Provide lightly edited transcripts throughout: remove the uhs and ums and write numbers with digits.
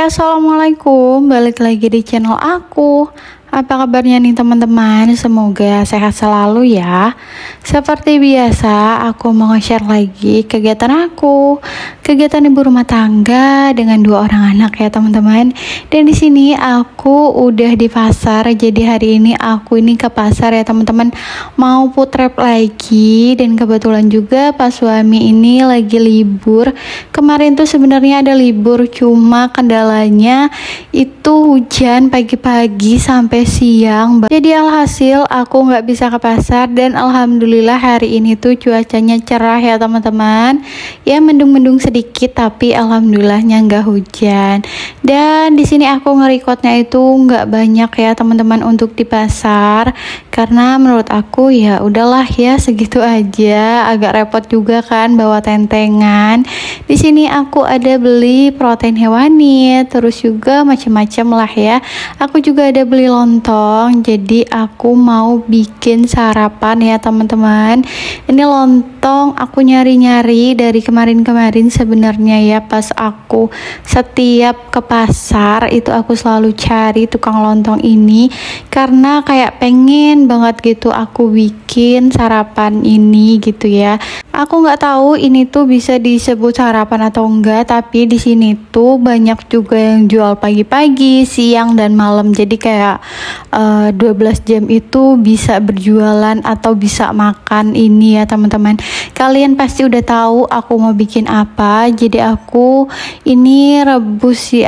Assalamualaikum, balik lagi di channel aku. Apa kabarnya nih teman-teman? Semoga sehat selalu ya. Seperti biasa, aku mau nge-share lagi kegiatan aku. Kegiatan ibu rumah tangga dengan 2 orang anak ya teman-teman. Dan di sini aku udah di pasar. Jadi hari ini aku ini ke pasar ya teman-teman. Mau food trip lagi, dan kebetulan juga pas suami ini lagi libur. Kemarin tuh sebenarnya ada libur, cuma kendalanya itu hujan pagi-pagi sampai siang. Jadi alhasil aku nggak bisa ke pasar, dan alhamdulillah hari ini tuh cuacanya cerah ya teman-teman. Ya mendung-mendung sedikit, tapi alhamdulillahnya nggak hujan. Dan di sini aku nge-recordnya itu nggak banyak ya teman-teman untuk di pasar, karena menurut aku ya udahlah ya segitu aja. Agak repot juga kan bawa tentengan. Di sini aku ada beli protein hewani, terus juga macam-macam lah ya. Aku juga ada beli lontong, jadi aku mau bikin sarapan ya teman-teman. Ini lontong aku nyari-nyari dari kemarin-kemarin sebenarnya ya. Pas aku setiap ke pasar itu aku selalu cari tukang lontong ini, karena kayak pengen banget gitu aku bikin sarapan ini gitu ya. Aku nggak tahu ini tuh bisa disebut sarapan atau enggak, tapi di sini tuh banyak juga yang jual pagi-pagi, siang dan malam. Jadi kayak 12 jam itu bisa berjualan atau bisa makan ini ya teman-teman. Kalian pasti udah tahu aku mau bikin apa. Jadi aku ini rebus si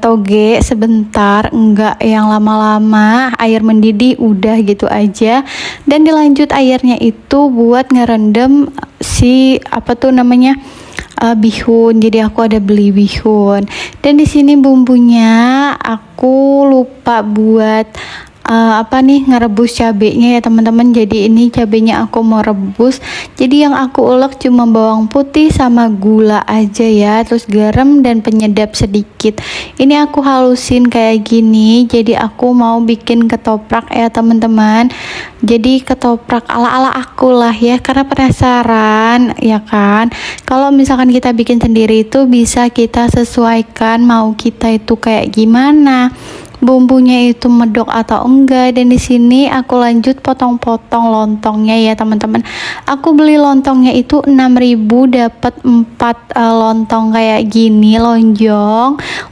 toge sebentar, enggak yang lama-lama, air mendidih udah gitu aja. Dan dilanjut airnya itu buat ngerendam si bihun. Jadi aku ada beli bihun. Dan di sini bumbunya aku lupa buat ngerebus cabenya ya teman-teman. Jadi ini cabenya aku mau rebus. Jadi yang aku ulek cuma bawang putih sama gula aja ya, terus garam dan penyedap sedikit. Ini aku halusin kayak gini. Jadi aku mau bikin ketoprak ya teman-teman. Jadi ketoprak ala-ala aku lah ya, karena penasaran ya kan. Kalau misalkan kita bikin sendiri itu bisa kita sesuaikan mau kita itu kayak gimana, bumbunya itu medok atau enggak. Dan di sini aku lanjut potong-potong lontongnya ya teman-teman. Aku beli lontongnya itu 6.000, dapat 4 lontong kayak gini,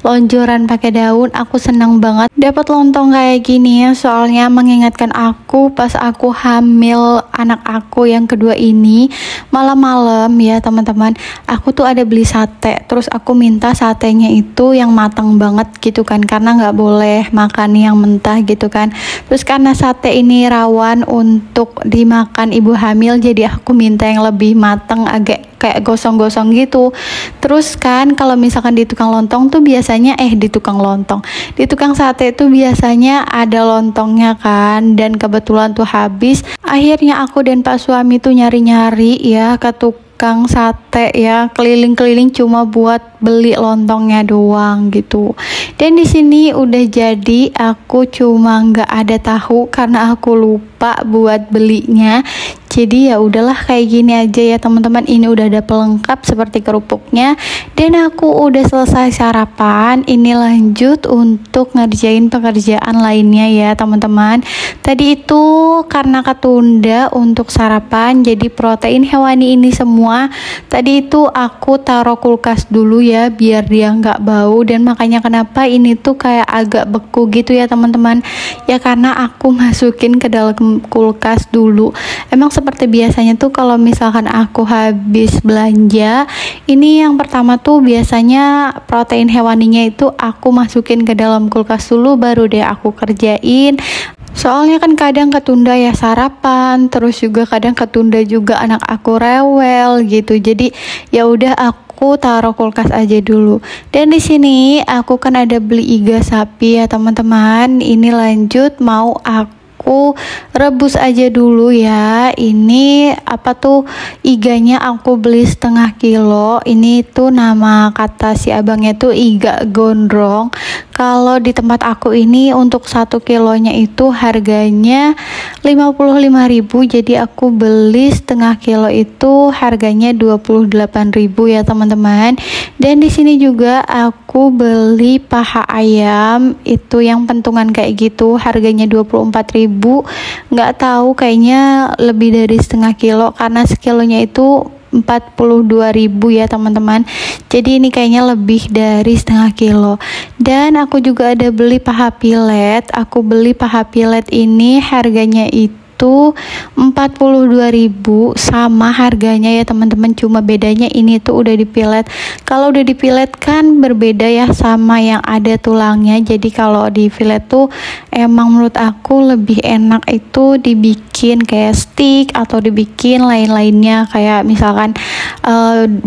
lonjoran pakai daun. Aku senang banget dapat lontong kayak gini ya, soalnya mengingatkan aku pas aku hamil anak aku yang kedua ini. Malam-malam ya teman-teman, aku tuh ada beli sate, terus aku minta satenya itu yang matang banget gitu kan, karena nggak boleh makan yang mentah gitu kan. Terus karena sate ini rawan untuk dimakan ibu hamil, jadi aku minta yang lebih matang, agak kayak gosong-gosong gitu. Terus kan kalau misalkan di tukang lontong tuh biasanya di tukang sate tuh biasanya ada lontongnya kan, dan kebetulan tuh habis. Akhirnya aku dan Pak suami tuh nyari-nyari ya ke tukang sate ya, keliling-keliling cuma buat beli lontongnya doang gitu. Dan di sini udah jadi, aku cuma nggak ada tahu karena aku lupa buat belinya. Jadi ya udahlah kayak gini aja ya teman-teman. Ini udah ada pelengkap seperti kerupuknya, dan aku udah selesai sarapan. Ini lanjut untuk ngerjain pekerjaan lainnya ya teman-teman. Tadi itu karena ketunda untuk sarapan, jadi protein hewani ini semua tadi itu aku taruh kulkas dulu ya, biar dia nggak bau. Dan makanya kenapa ini tuh kayak agak beku gitu ya teman-teman, ya karena aku masukin ke dalam kulkas dulu. Emang seperti biasanya tuh kalau misalkan aku habis belanja, ini yang pertama tuh biasanya protein hewaninya itu aku masukin ke dalam kulkas dulu, baru deh aku kerjain. Soalnya kan kadang ketunda ya sarapan, terus juga kadang ketunda juga anak aku rewel gitu. Jadi ya udah aku taruh kulkas aja dulu. Dan di sini aku kan ada beli iga sapi ya teman-teman. Ini lanjut mau aku aku rebus aja dulu ya. Ini apa tuh, iganya aku beli setengah kilo. Ini tuh nama kata si abangnya tuh iga gondrong. Kalau di tempat aku ini untuk 1 kilonya itu harganya 55.000, jadi aku beli setengah kilo itu harganya 28.000 ya teman-teman. Dan di sini juga aku beli paha ayam itu yang pentungan kayak gitu, harganya 24.000. Nggak tahu, kayaknya lebih dari setengah kilo karena sekilonya itu 42.000 ya teman-teman. Jadi ini kayaknya lebih dari setengah kilo. Dan aku juga ada beli paha pilet. Aku beli paha pilet ini harganya itu 42.000, sama harganya ya teman-teman, cuma bedanya ini tuh udah dipilet. Kalau udah dipilet kan berbeda ya sama yang ada tulangnya. Jadi kalau di filet tuh emang menurut aku lebih enak itu dibikin kayak stick atau dibikin lain-lainnya, kayak misalkan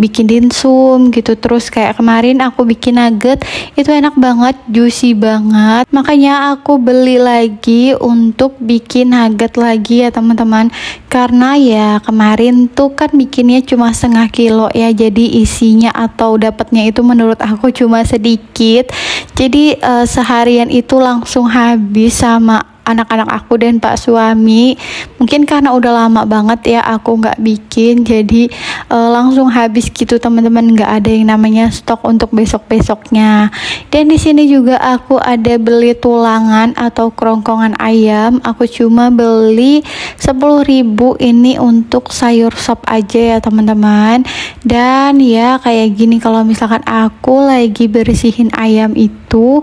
bikin dimsum gitu. Terus kayak kemarin aku bikin nugget, itu enak banget, juicy banget. Makanya aku beli lagi untuk bikin nugget lagi ya teman-teman, karena ya kemarin tuh kan bikinnya cuma setengah kilo ya, jadi isinya atau dapatnya itu menurut aku cuma sedikit. Jadi seharian itu langsung habis sama anak-anak aku dan pak suami. Mungkin karena udah lama banget ya aku nggak bikin, jadi langsung habis gitu teman-teman, nggak ada yang namanya stok untuk besok-besoknya. Dan di sini juga aku ada beli tulangan atau kerongkongan ayam. Aku cuma beli 10.000, ini untuk sayur sop aja ya teman-teman. Dan ya kayak gini, kalau misalkan aku lagi bersihin ayam itu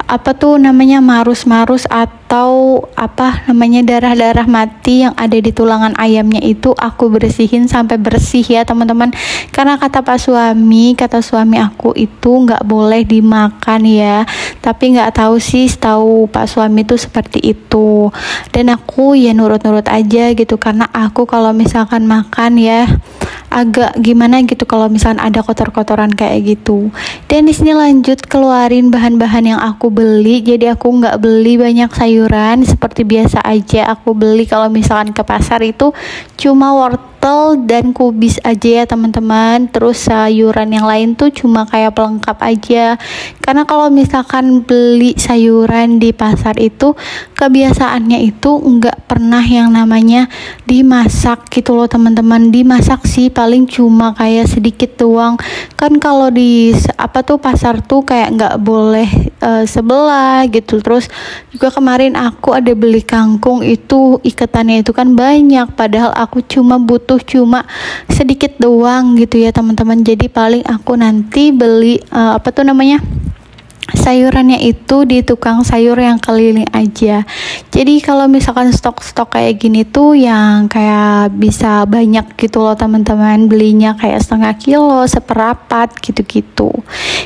apa tuh namanya, marus-marus atau apa namanya, darah-darah mati yang ada di tulangan ayamnya itu aku bersihin sampai bersih ya teman-teman. Karena kata suami aku itu nggak boleh dimakan ya, tapi nggak tahu sih, tahu pak suami itu seperti itu. Dan aku ya nurut-nurut aja gitu, karena aku kalau misalkan makan ya agak gimana gitu kalau misalkan ada kotor-kotoran kayak gitu. Dan di sini lanjut keluarin bahan-bahan yang aku beli. Jadi aku nggak beli banyak sayuran, seperti biasa aja aku beli kalau misalkan ke pasar itu cuma wortel dan kubis aja ya teman-teman. Terus sayuran yang lain tuh cuma kayak pelengkap aja, karena kalau misalkan beli sayuran di pasar itu kebiasaannya itu nggak pernah yang namanya dimasak gitu loh teman-teman. Dimasak sih paling cuma kayak sedikit doang kan. Kalau di apa tuh pasar tuh kayak nggak boleh sebelah gitu. Terus juga kemarin aku ada beli kangkung, itu ikatannya itu kan banyak, padahal aku cuma butuh cuma sedikit doang gitu ya teman-teman. Jadi paling aku nanti beli apa tuh namanya, sayurannya itu di tukang sayur yang keliling aja. Jadi kalau misalkan stok-stok kayak gini tuh yang kayak bisa banyak gitu loh teman-teman, belinya kayak setengah kilo, seperapat gitu-gitu.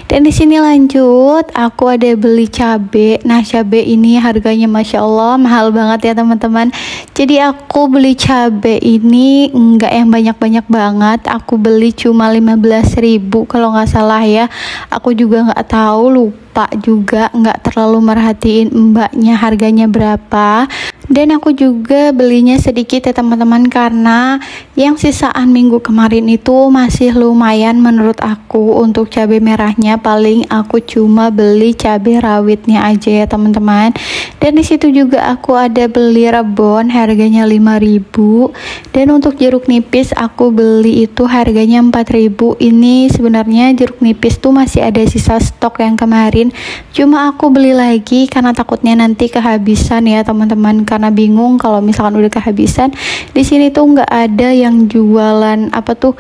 Dan di sini lanjut aku ada beli cabe. Nah cabe ini harganya masya Allah mahal banget ya teman-teman. Jadi aku beli cabe ini enggak yang banyak-banyak banget, aku beli cuma 15.000 kalau nggak salah ya. Aku juga nggak tahu, lupa juga, nggak terlalu merhatiin mbaknya harganya berapa. Dan aku juga belinya sedikit ya teman-teman, karena yang sisaan minggu kemarin itu masih lumayan menurut aku. Untuk cabai merahnya paling aku cuma beli cabai rawitnya aja ya teman-teman. Dan disitu juga aku ada beli rebon harganya 5.000. Dan untuk jeruk nipis aku beli itu harganya 4.000. Ini sebenarnya jeruk nipis tuh masih ada sisa stok yang kemarin, cuma aku beli lagi karena takutnya nanti kehabisan ya teman-teman, karena bingung kalau misalkan udah kehabisan. Di sini tuh nggak ada yang jualan apa tuh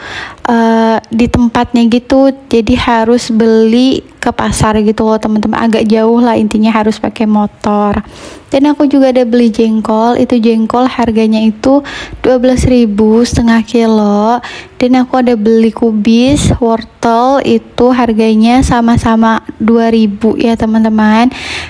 di tempatnya gitu, jadi harus beli ke pasar gitu loh teman-teman, agak jauh lah, intinya harus pakai motor. Dan aku juga ada beli jengkol, itu jengkol harganya itu 12.000 setengah kilo. Dan aku ada beli kubis, wortel itu harganya sama-sama 2.000 ya teman-teman.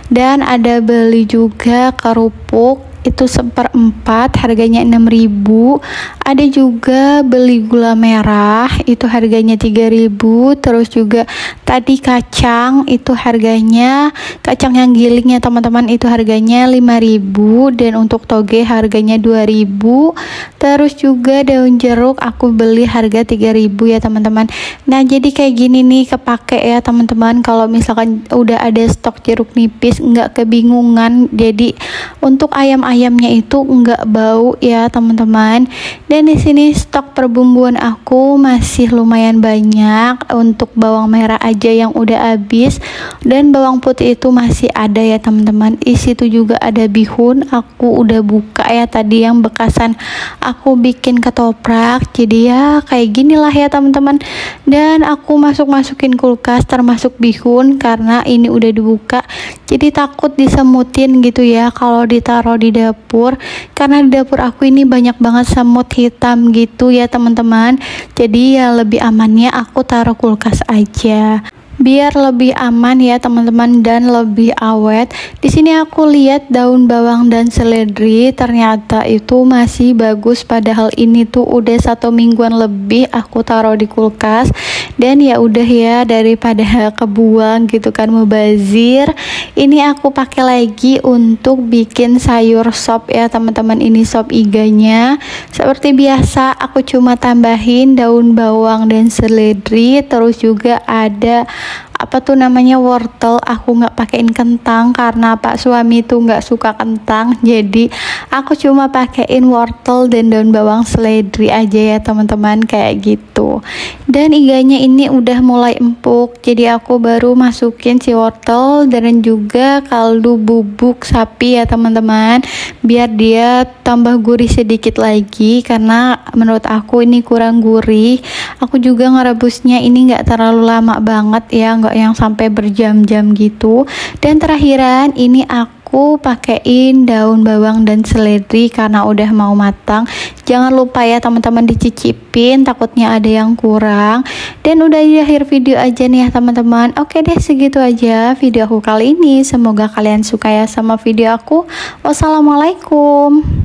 Dan ada beli juga kerupuk empuk itu 1/4 harganya 6.000. Ada juga beli gula merah itu harganya 3.000. Terus juga tadi kacang itu harganya, kacang yang giling ya teman-teman, itu harganya 5.000. Dan untuk toge harganya 2.000. Terus juga daun jeruk aku beli harga 3.000 ya teman-teman. Nah jadi kayak gini nih kepake ya teman-teman, kalau misalkan udah ada stok jeruk nipis nggak kebingungan. Jadi untuk ayamnya itu enggak bau ya teman-teman. Dan di sini stok perbumbuan aku masih lumayan banyak. Untuk bawang merah aja yang udah habis, dan bawang putih itu masih ada ya teman-teman. Di situ juga ada bihun, aku udah buka ya tadi yang bekasan aku bikin ketoprak. Jadi ya kayak gini lah ya teman-teman. Dan aku masukin kulkas termasuk bihun karena ini udah dibuka. Jadi takut disemutin gitu ya kalau ditaruh di dapur, karena di dapur aku ini banyak banget semut hitam gitu ya teman-teman. Jadi ya lebih amannya aku taruh kulkas aja biar lebih aman ya teman-teman dan lebih awet. Di sini aku lihat daun bawang dan seledri ternyata itu masih bagus, padahal ini tuh udah 1 mingguan lebih aku taruh di kulkas. Dan ya udah ya, daripada kebuang gitu kan mubazir, ini aku pakai lagi untuk bikin sayur sop ya teman-teman. Ini sop iganya seperti biasa, aku cuma tambahin daun bawang dan seledri, terus juga ada apa tuh namanya wortel. Aku nggak pakein kentang karena pak suami tuh nggak suka kentang, jadi aku cuma pakein wortel dan daun bawang seledri aja ya teman-teman, kayak gitu. Dan iganya ini udah mulai empuk, jadi aku baru masukin si wortel dan juga kaldu bubuk sapi ya teman-teman, biar dia tambah gurih sedikit lagi, karena menurut aku ini kurang gurih. Aku juga ngerebusnya ini nggak terlalu lama banget ya, nggak yang sampai berjam-jam gitu. Dan terakhiran ini aku pakein daun bawang dan seledri karena udah mau matang. Jangan lupa ya teman-teman dicicipin, takutnya ada yang kurang. Dan udah di akhir video aja nih ya teman-teman. Oke deh, segitu aja video aku kali ini. Semoga kalian suka ya sama video aku. Wassalamualaikum.